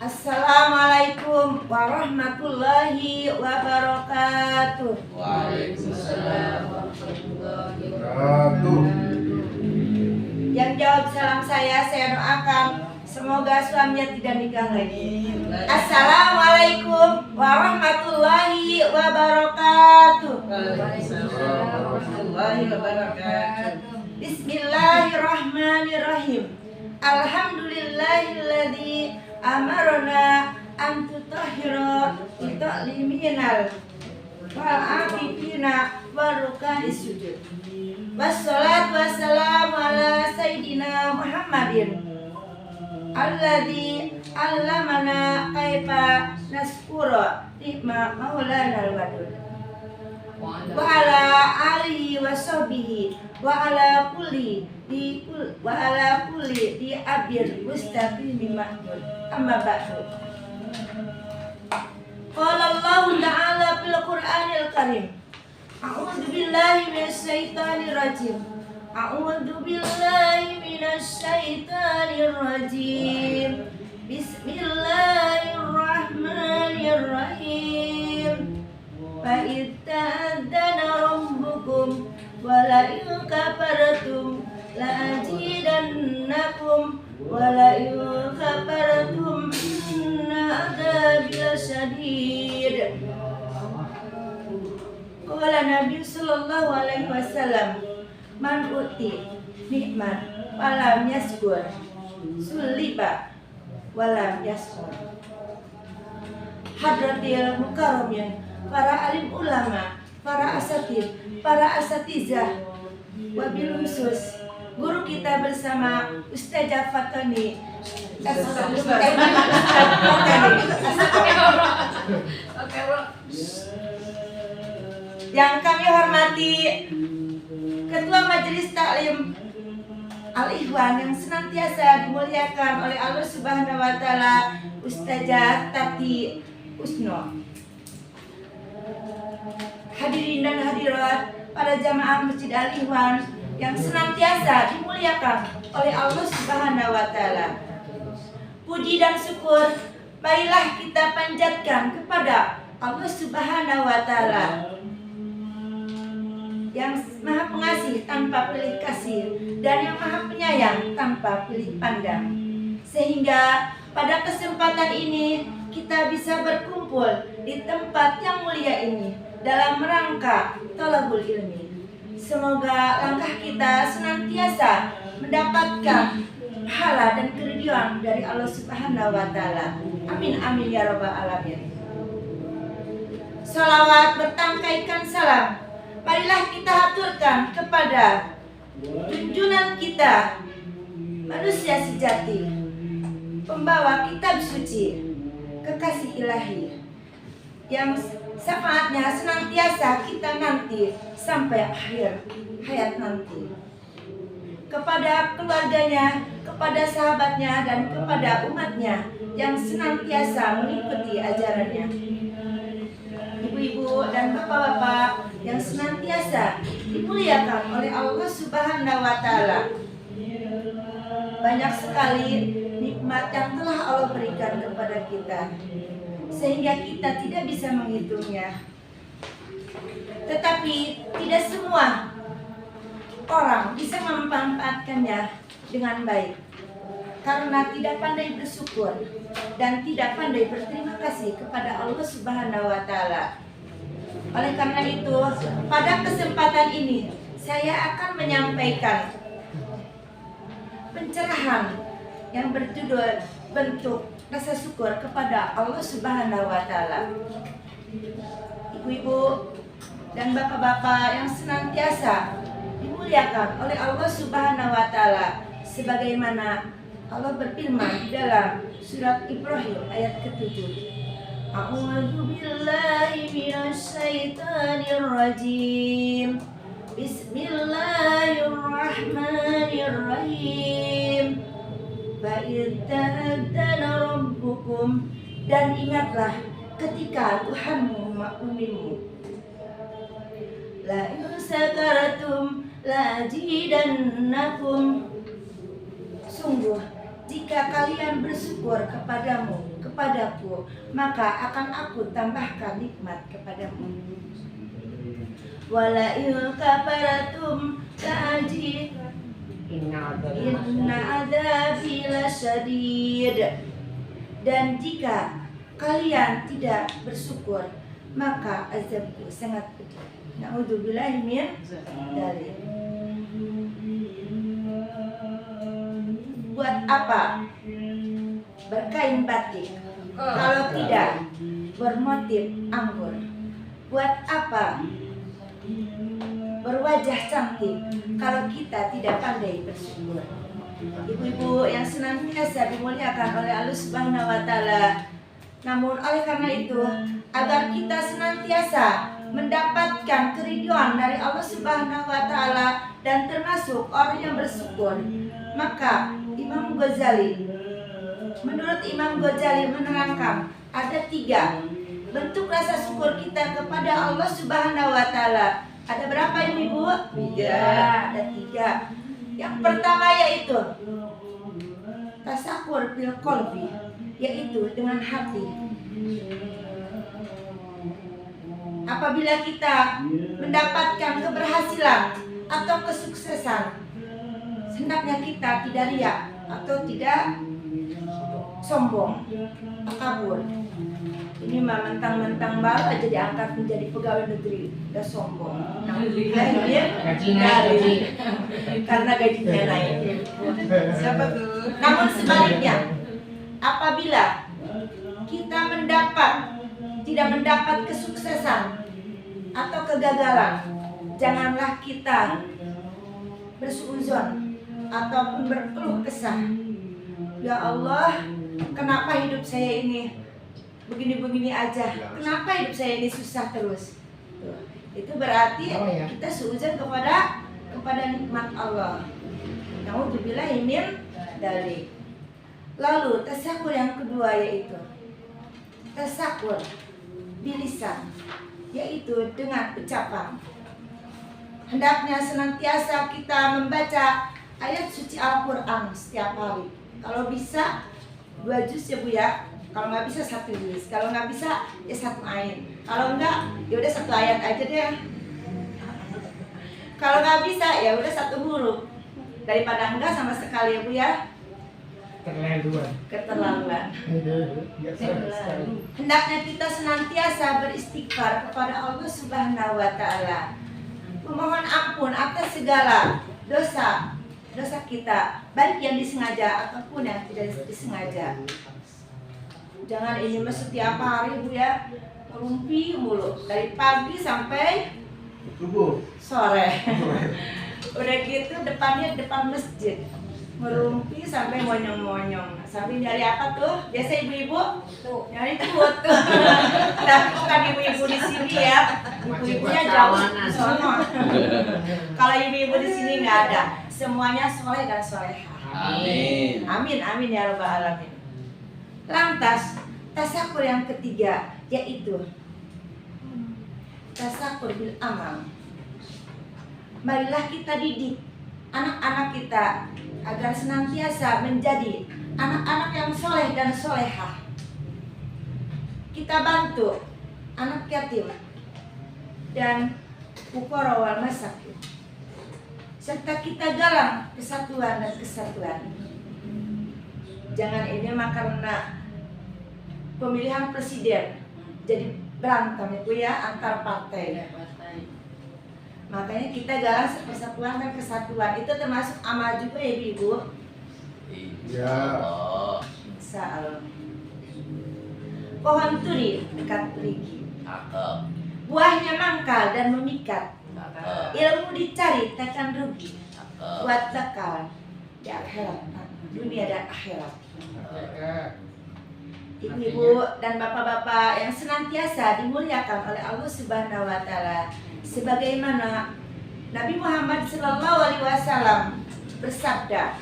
Assalamualaikum warahmatullahi wabarakatuh. Waalaikumsalam warahmatullahi wabarakatuh. Yang jawab salam saya doakan semoga suaminya tidak nikah lagi. Assalamualaikum warahmatullahi wabarakatuh. Waalaikumsalam warahmatullahi wabarakatuh. Bismillahirrahmanirrahim. Alhamdulillahilladzi amarna an tutahhira liminal wal afifina waruka'is sujud. Wassalatu wassalamu ala sayyidina Muhammadin alladzi allamana kaifa naskura nikma maulana al-wadud wa ala alihi wa sahbihi wa ala kulli di abir mustaqim mahmud amma ba'du. Qala Allah ta'ala fil Qur'anil Karim, a'udzu billahi minasyaitonir rajim. A'udzu billahi minasyaitonir rajim. Bismillahirrahmanirrahim. Fa itta'adzana rabbukum wa la in kafartum la azidannakum wa la in kafartum inna adzabi lasyadid. Qala Nabi sallallahu alaihi wasallam, man uti nikmat walam yaskur suliba walam yaskur. Hadratil mukarramin, para alim ulama, para asatid, para asatizah, wabil khusus guru kita bersama Ustazah Fatoni yang kami hormati Ketua Majelis Taklim Al-Ikhwan yang senantiasa dimuliakan oleh Allah Subhanahu wa taala, Ustazah Tati Usno. Hadirin dan hadirat para jamaah Masjid Al-Ikhwan yang senantiasa dimuliakan oleh Allah Subhanahu wa taala. Puji dan syukur marilah kita panjatkan kepada Allah Subhanahu wa taala yang Maha Pengasih tanpa pilih kasih dan yang Maha Penyayang tanpa pilih pandang. Sehingga pada kesempatan ini kita bisa berkumpul di tempat yang mulia ini dalam rangka thalabul ilmi. Semoga langkah kita senantiasa mendapatkan pahala dan keridhaan dari Allah Subhanahu wa taala. Amin amin ya rabbal alamin. Salawat bertangkaikan salam marilah kita haturkan kepada junjungan kita, manusia sejati, pembawa kitab suci, kekasih ilahi, yang syafaatnya senantiasa kita nanti sampai akhir hayat nanti. Kepada keluarganya, kepada sahabatnya, dan kepada umatnya yang senantiasa mengikuti ajarannya. Ibu-ibu dan bapak-bapak yang senantiasa dimuliakan oleh Allah Subhanahu wa taala. Banyak sekali nikmat yang telah Allah berikan kepada kita, sehingga kita tidak bisa menghitungnya. Tetapi tidak semua orang bisa memanfaatkannya dengan baik, karena tidak pandai bersyukur dan tidak pandai berterima kasih kepada Allah Subhanahu wa taala. Oleh karena itu, pada kesempatan ini saya akan menyampaikan pencerahan yang berjudul bentuk rasa syukur kepada Allah Subhanahu wa taala. Ibu-ibu dan bapak-bapak yang senantiasa dimuliakan oleh Allah Subhanahu wa taala, sebagaimana Allah berfirman di dalam surat Ibrahim ayat ke-7. A'udzu billahi minasyaitonir rajim. Bismillahirrahmanirrahim. Fa itta'adzana rabbukum, dan ingatlah ketika Tuhanmu memaklummu. La in sakartum la azidannakum. Sungguh jika kalian bersyukur kepadaku, maka akan aku tambahkan nikmat kepadamu. Wala in kafaratum la'ajid inna adzabi lasyadid. Dan jika kalian tidak bersyukur, maka azabku sangat pedih. Na'udzubillahi min dzalik. Buat apa berkain batik kalau tidak bermotif anggur? Buat apa berwajah cantik kalau kita tidak pandai bersyukur? Ibu-ibu yang senantiasa dimuliakan oleh Allah Subhanahu wa Ta'ala. Namun oleh karena itu, agar kita senantiasa mendapatkan keridhaan dari Allah Subhanahu wa Ta'ala dan termasuk orang yang bersyukur, maka menurut Imam Ghazali menerangkan ada 3 bentuk rasa syukur kita kepada Allah Subhanahu wa Ta'ala. Ada berapa ibu? 3. Ada 3. Yang pertama yaitu tasakur bil qalbi, yaitu dengan hati. Apabila kita mendapatkan keberhasilan atau kesuksesan, hendaknya kita tidak riak atau tidak sombong, takabur. Ini mah mentang-mentang baru aja diangkat menjadi pegawai negeri, udah sombong. Nah, karena gajinya naik. Siapa tuh? Namun sebaliknya, apabila kita tidak mendapat kesuksesan atau kegagalan, janganlah kita bersuuzon ataupun berkeluh kesah. Ya Allah, kenapa hidup saya ini begini-begini aja? Kenapa hidup saya ini susah terus? Tuh, itu berarti kita suuzon kepada nikmat Allah. Na'udzubillahi min dzalik. Lalu tasakur yang kedua yaitu tasakur bilisan, yaitu dengan ucapan. Hendaknya senantiasa kita membaca ayat suci Al-Quran setiap hari. Kalau bisa 2 juz ya Bu ya. Kalau nggak bisa 1 juz. Kalau nggak bisa ya 1 ayat. Kalau enggak ya udah 1 ayat aja deh. Kalau nggak bisa ya udah 1 huruf. Daripada enggak sama sekali ya Bu ya. Keterlaluan. Hendaknya kita senantiasa beristighfar kepada Allah Subhanahu wa Ta'ala, memohon ampun atas segala dosa kita, baik yang disengaja ataupun yang tidak disengaja. Jangan ini mah setiap hari Bu ya, ngerumpi mulu dari pagi sampai sore. Udah gitu depan masjid, merumpi sampai monyong-monyong. Sampai nyari apa tuh? Biasa ibu-ibu nyari put. Tapi bukan ibu-ibu di sini ya. Ibu-ibunya jauh di sono. Kalau ibu-ibu di sini nggak ada. Semuanya soleh dan soleha. Amin. Amin ya rabbal alamin. Lantas tasakur yang ketiga yaitu tasakur bil amal. Marilah kita didik anak-anak kita agar senantiasa menjadi anak-anak yang soleh dan solehah. Kita bantu anak yatim dan fuqara wal masakin, serta kita galang kesatuan dan kesatuan. Jangan ini mah karena pemilihan presiden jadi berantem itu ya antar partai. Makanya kita galang persatuan dan kesatuan. Itu termasuk amal juga ya Ibu? Ya. Insya Allah. Pohon turi dekat perigi, buahnya mangkal dan memikat. Ilmu dicari takkan rugi, buat bekal di akhirat, dunia dan akhirat. Ibu-ibu dan bapak-bapak yang senantiasa dimuliakan oleh Allah Subhanahu wa Ta'ala, sebagaimana Nabi Muhammad SAW bersabda,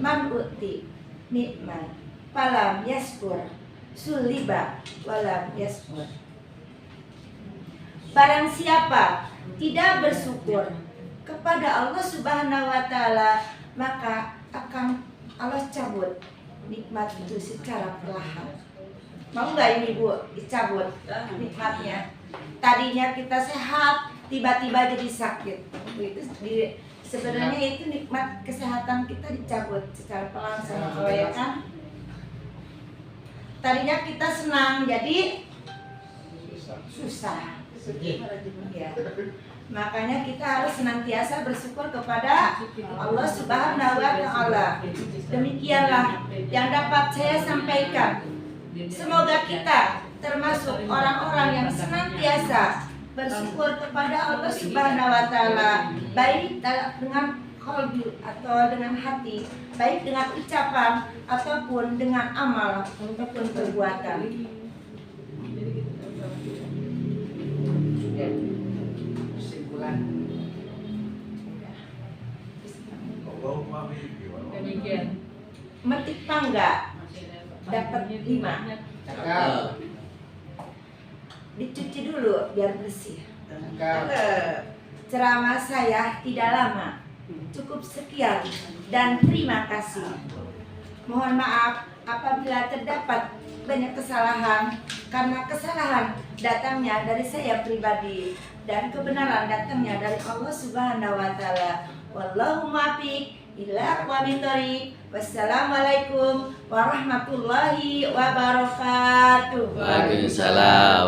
"Man uti nikmat falam yaskur suliba walam yaskur." Barang siapa tidak bersyukur kepada Allah Subhanahu wa Ta'ala, maka akan Allah cabut nikmat itu secara perlahan. Mau nggak ini Bu dicabut nikmatnya? Tadinya kita sehat, tiba-tiba jadi sakit. Itu sebenarnya itu nikmat kesehatan kita dicabut secara perlahan sama Allah ya kan? Tadinya kita senang, jadi susah. Ya. Makanya kita harus senantiasa bersyukur kepada Allah Subhanahu wa Ta'ala. Demikianlah yang dapat saya sampaikan. Semoga kita termasuk orang-orang yang senantiasa bersyukur kepada Allah Subhanahu wa Ta'ala, baik dengan qalbi atau dengan hati, baik dengan ucapan ataupun dengan amal ataupun perbuatan. Kesimpulan. Demikian. Metik mangga dapat 5. Cakap. Dicuci dulu biar bersih. Cakap. Ceramah saya tidak lama, cukup sekian dan terima kasih. Mohon maaf apabila terdapat banyak kesalahan, karena kesalahan datangnya dari saya pribadi dan kebenaran datangnya dari Allah Subhanahu wa Ta'ala. Wallahu muwaffiq ila aqwamit thoriq. Wassalamualaikum warahmatullahi wabarakatuh. Waalaikumsalam.